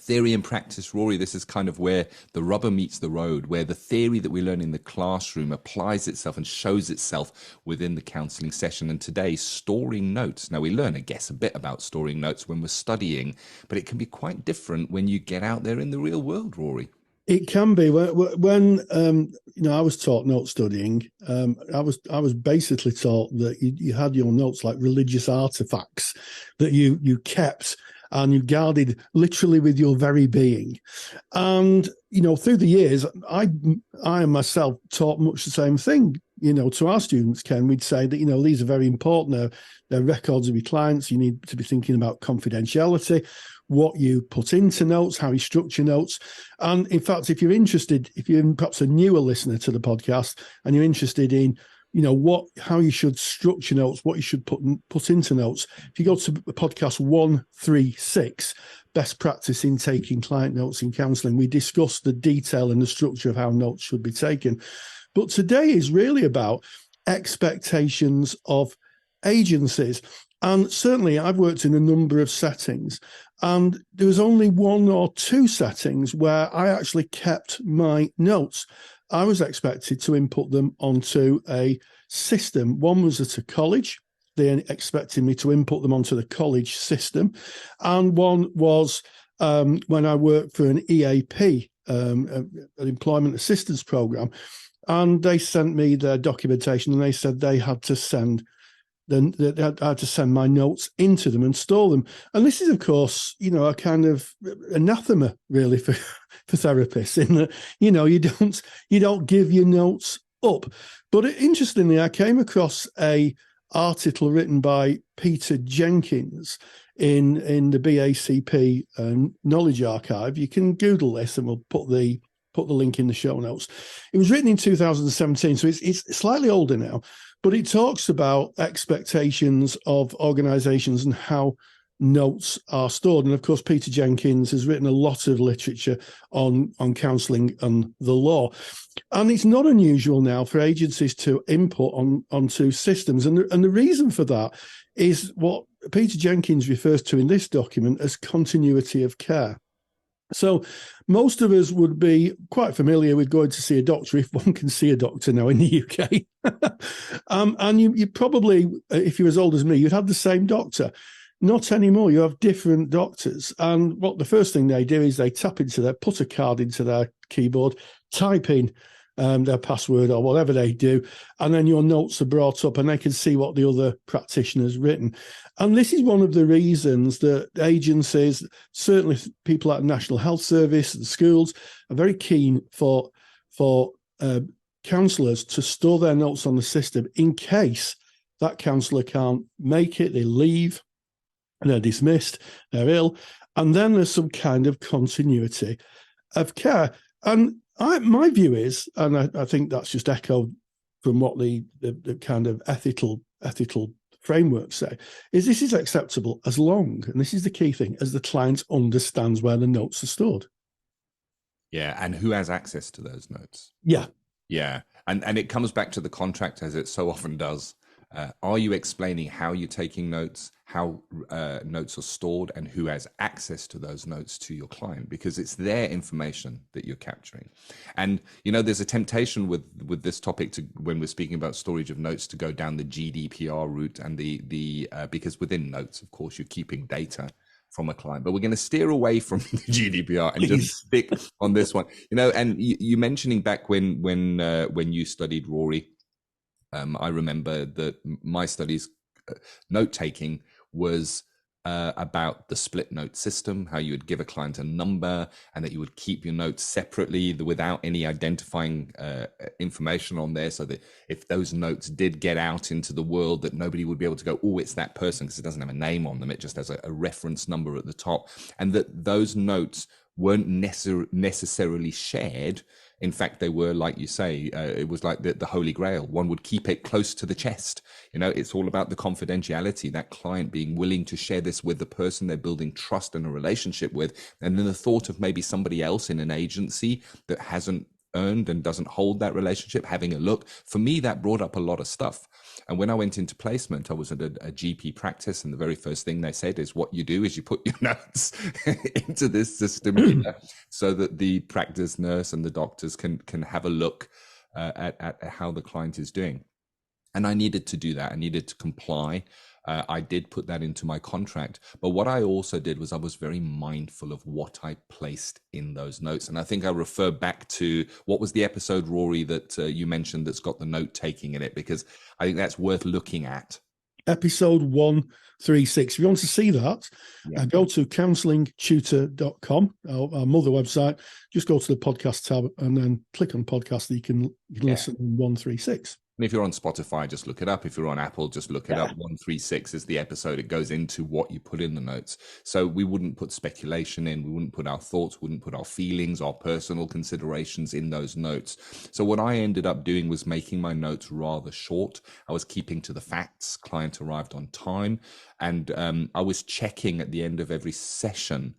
Theory and practice, Rory, this is kind of where the rubber meets the road, where the theory that we learn in the classroom applies itself and shows itself within the counselling session. And today, storing notes. Now, we learn, I guess, a bit about storing notes when we're studying, but it can be quite different when you get out there in the real world, Rory. It can be. When I was taught note studying, I was basically taught that you had your notes like religious artifacts that you kept and you guarded literally with your very being. And, through the years, I myself taught much the same thing, to our students, Ken. We'd say that, these are very important. They're records of your clients. You need to be thinking about confidentiality, what you put into notes, how you structure notes. And in fact, if you're perhaps a newer listener to the podcast and you're interested in how you should structure notes, what you should put into notes. If you go to podcast 136, Best Practice in Taking Client Notes in Counselling, we discuss the detail and the structure of how notes should be taken. But today is really about expectations of agencies. And certainly I've worked in a number of settings, and there was only one or two settings where I actually kept my notes. I was expected to input them onto a system. One was at a college. They expected me to input them onto the college system. And one was when I worked for an EAP, an employment assistance program. And they sent me their documentation, and they said they had to send my notes into them and store them. And this is, of course, a kind of anathema, really, for therapists, in that, you don't give your notes up. But interestingly, I came across a article written by Peter Jenkins in the BACP Knowledge Archive. You can Google this, and we'll put the link in the show notes. It was written in 2017, so it's slightly older now, but it talks about expectations of organizations and how notes are stored. And of course, Peter Jenkins has written a lot of literature on counselling and the law. And it's not unusual now for agencies to input onto systems. And the reason for that is what Peter Jenkins refers to in this document as continuity of care. So most of us would be quite familiar with going to see a doctor, if one can see a doctor now in the UK. And you probably, if you're as old as me, you'd have the same doctor. Not anymore. You have different doctors. And what the first thing they do is they put a card into their keyboard, type in their password or whatever they do, and then your notes are brought up and they can see what the other practitioner's written. And this is one of the reasons that agencies, certainly people at the National Health Service and schools, are very keen for counsellors to store their notes on the system in case that counsellor can't make it, they leave, they're dismissed, they're ill, and then there's some kind of continuity of care. And my view is, and I think that's just echoed from what the kind of ethical frameworks say, is this is acceptable as long, and this is the key thing, as the client understands where the notes are stored. Yeah, and who has access to those notes? Yeah. Yeah, and it comes back to the contract, as it so often does. Are you explaining how you're taking notes, how notes are stored, and who has access to those notes to your client? Because it's their information that you're capturing. And, there's a temptation with this topic when we're speaking about storage of notes, to go down the GDPR route and because within notes, of course, you're keeping data from a client, but we're going to steer away from the GDPR and just stick on this one. And you mentioning back when you studied, Rory, I remember that my studies, note-taking was about the split note system, how you would give a client a number and that you would keep your notes separately without any identifying information on there, so that if those notes did get out into the world, that nobody would be able to go, oh, it's that person, because it doesn't have a name on them. It just has a reference number at the top, and that those notes weren't necessarily shared. In fact, they were, like you say, it was like the Holy Grail. One would keep it close to the chest. It's all about the confidentiality, that client being willing to share this with the person they're building trust and a relationship with. And then the thought of maybe somebody else in an agency that hasn't earned and doesn't hold that relationship, having a look. For me, that brought up a lot of stuff. And when I went into placement, I was at a GP practice, and the very first thing they said is, what you do is you put your notes into this system here so that the practice nurse and the doctors can have a look at how the client is doing. And I needed to do that. I needed to comply. I did put that into my contract. But what I also did was I was very mindful of what I placed in those notes. And I think I refer back to, what was the episode, Rory, that you mentioned that's got the note taking in it? Because I think that's worth looking at. Episode 136. If you want to see that, go to counsellingtutor.com, our mother website. Just go to the podcast tab and then click on podcast that you can listen in 136. And if you're on Spotify, just look it up. If you're on Apple, just look it up. 136 is the episode. It goes into what you put in the notes. So we wouldn't put speculation in. We wouldn't put our thoughts, wouldn't put our feelings, our personal considerations in those notes. So what I ended up doing was making my notes rather short. I was keeping to the facts. Client arrived on time. And I was checking at the end of every session,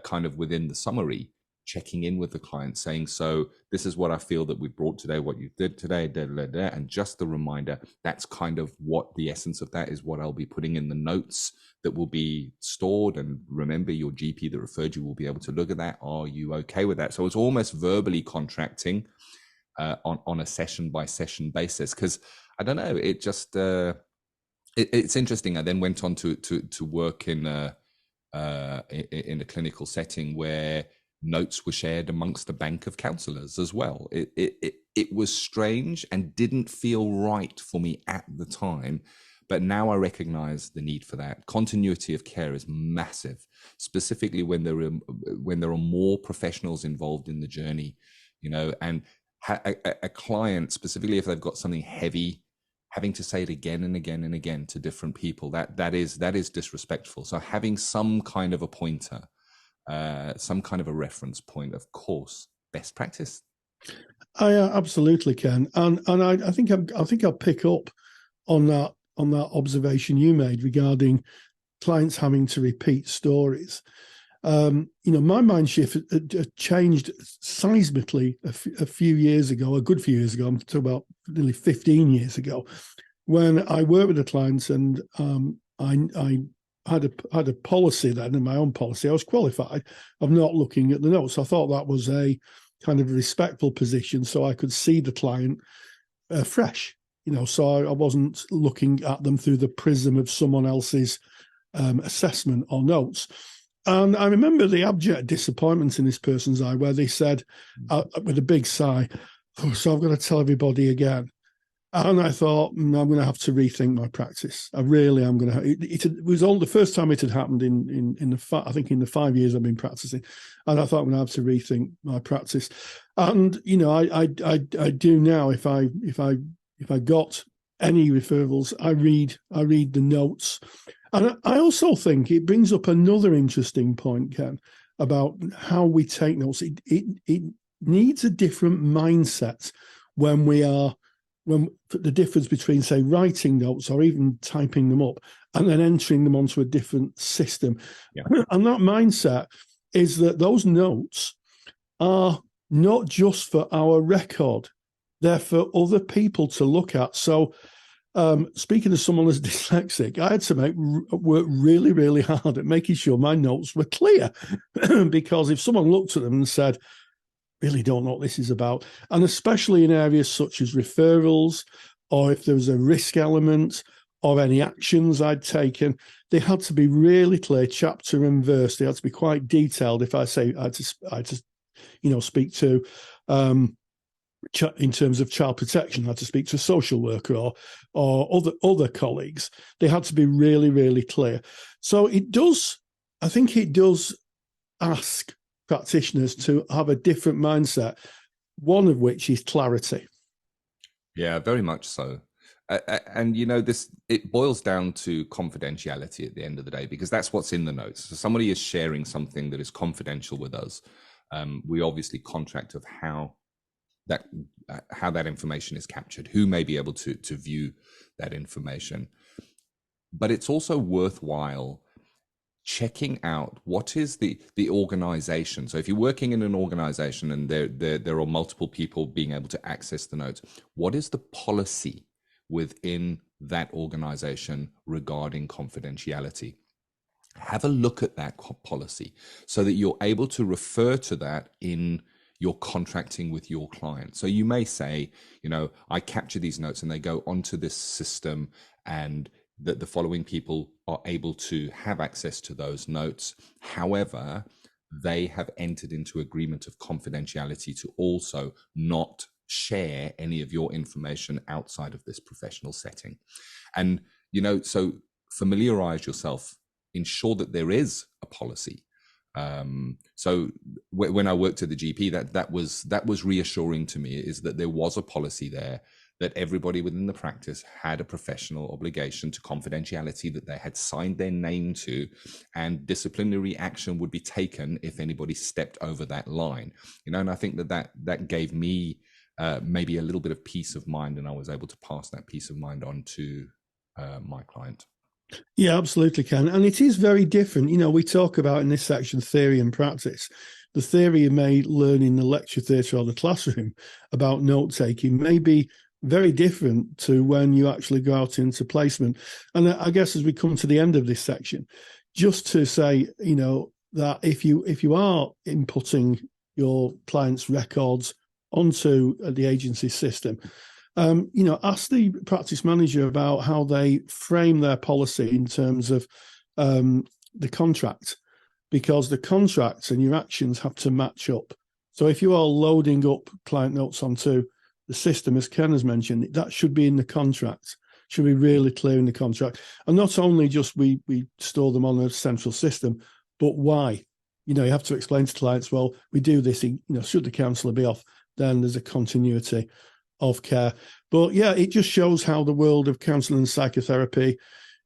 kind of within the summary, checking in with the client, saying, so this is what I feel that we brought today, what you did today, and just a reminder, that's kind of what the essence of that is, what I'll be putting in the notes that will be stored. And remember, your GP that referred you will be able to look at that. Are you okay with that? So it's almost verbally contracting on a session by session basis. Because I don't know, it just it's interesting. I then went on to work in a clinical setting where notes were shared amongst a bank of counselors as well. It was strange and didn't feel right for me at the time, but now I recognize the need for that. Continuity of care is massive, specifically when there are more professionals involved in the journey, and a client, specifically if they've got something heavy, having to say it again and again and again to different people, that is disrespectful. So having some kind of a pointer, some kind of a reference point, of course, best practice. I absolutely can, and I think I'll pick up on that observation you made regarding clients having to repeat stories. My mind shift had changed seismically a few years ago, a good few years ago. I'm talking about nearly 15 years ago, when I worked with a client, and I had a policy then, in my own policy. I was qualified of not looking at the notes. I thought that was a kind of respectful position, so I could see the client fresh, so I wasn't looking at them through the prism of someone else's assessment or notes. And I remember the abject disappointment in this person's eye, where they said, with a big sigh, "Oh, so I've got to tell everybody again." And I thought, I'm going to have to rethink my practice. I really am going to. It was all the first time it had happened in the 5 years I've been practicing, and I thought I'm going to have to rethink my practice. And I do now. If I got any referrals, I read the notes, and I also think it brings up another interesting point, Ken, about how we take notes. It needs a different mindset when the difference between, say, writing notes or even typing them up and then entering them onto a different system. Yeah. And that mindset is that those notes are not just for our record, they're for other people to look at. So speaking as someone who's dyslexic, I had to work really, really hard at making sure my notes were clear. Because if someone looked at them and said, really don't know what this is about, and especially in areas such as referrals, or if there was a risk element or any actions I'd taken, they had to be really clear, chapter and verse. They had to be quite detailed. If I say I had to speak to, in terms of child protection, I had to speak to a social worker or other colleagues, they had to be really, really clear. So I think it does ask practitioners to have a different mindset, one of which is clarity. Yeah, very much so. And it boils down to confidentiality at the end of the day, because that's what's in the notes. So somebody is sharing something that is confidential with us. We obviously contract of how that information is captured, who may be able to view that information. But it's also worthwhile checking out what is the organization. So if you're working in an organization and there are multiple people being able to access the notes, what is the policy within that organization regarding confidentiality? Have a look at that policy so that you're able to refer to that in your contracting with your client. So you may say, I capture these notes and they go onto this system, and that the following people are able to have access to those notes. However, they have entered into agreement of confidentiality to also not share any of your information outside of this professional setting. And, so familiarize yourself, ensure that there is a policy. So when I worked at the GP, that was reassuring to me, is that there was a policy there, that everybody within the practice had a professional obligation to confidentiality that they had signed their name to, and disciplinary action would be taken if anybody stepped over that line. And I think that gave me maybe a little bit of peace of mind, and I was able to pass that peace of mind on to my client. Yeah, absolutely, Ken. And it is very different. We talk about in this section theory and practice. The theory you may learn in the lecture theatre or the classroom about note taking may be very different to when you actually go out into placement. And I guess as we come to the end of this section, just to say, that if you are inputting your client's records onto the agency system, ask the practice manager about how they frame their policy in terms of the contract, because the contracts and your actions have to match up. So if you are loading up client notes onto the system, as Ken has mentioned, that should be in the contract, should be really clear in the contract. And not only just we store them on a central system, but why? You have to explain to clients, well, we do this, should the counsellor be off, then there's a continuity of care. But yeah, it just shows how the world of counselling and psychotherapy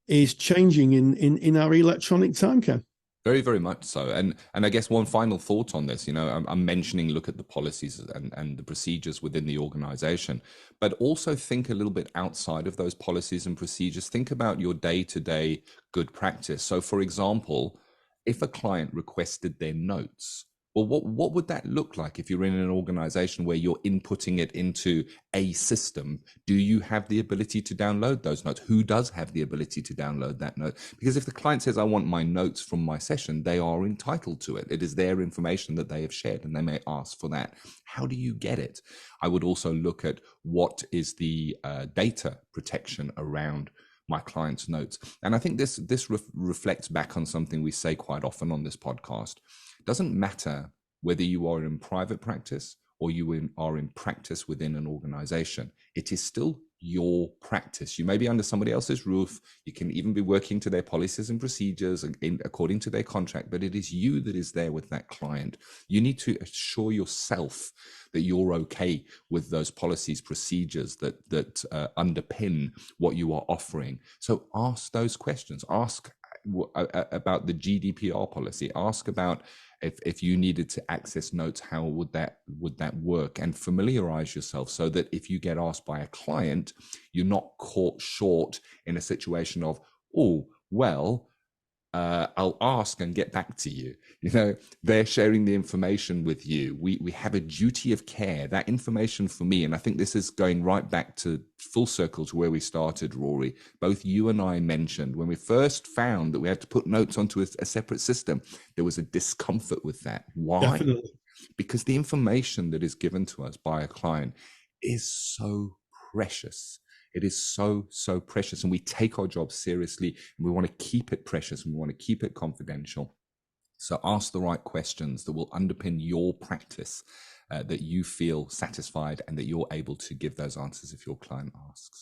is changing in our electronic time, Ken. Very, very much so. And I guess one final thought on this, I'm mentioning look at the policies and the procedures within the organization, but also think a little bit outside of those policies and procedures. Think about your day-to-day good practice. So for example, if a client requested their notes, well, what would that look like if you're in an organization where you're inputting it into a system? Do you have the ability to download those notes? Who does have the ability to download that note? Because if the client says, I want my notes from my session, they are entitled to it. It is their information that they have shared, and they may ask for that. How do you get it? I would also look at what is the data protection around my client's notes. And I think this reflects back on something we say quite often on this podcast. It doesn't matter whether you are in private practice or you are in practice within an organization. It is still your practice. You may be under somebody else's roof. You can even be working to their policies and procedures according to their contract, but it is you that is there with that client. You need to assure yourself that you're okay with those policies, procedures that underpin what you are offering. So ask those questions. Ask about the GDPR policy. Ask about if you needed to access notes, how would that work? And familiarize yourself so that if you get asked by a client, you're not caught short in a situation of, oh, well, I'll ask and get back to you. They're sharing the information with you. We have a duty of care. That information for me, and I think this is going right back to full circle to where we started, Rory. Both you and I mentioned when we first found that we had to put notes onto a separate system, there was a discomfort with that. Why? Definitely. Because the information that is given to us by a client is so precious. It is so, so precious, and we take our job seriously, and we want to keep it precious, and we want to keep it confidential. So ask the right questions that will underpin your practice, that you feel satisfied and that you're able to give those answers if your client asks.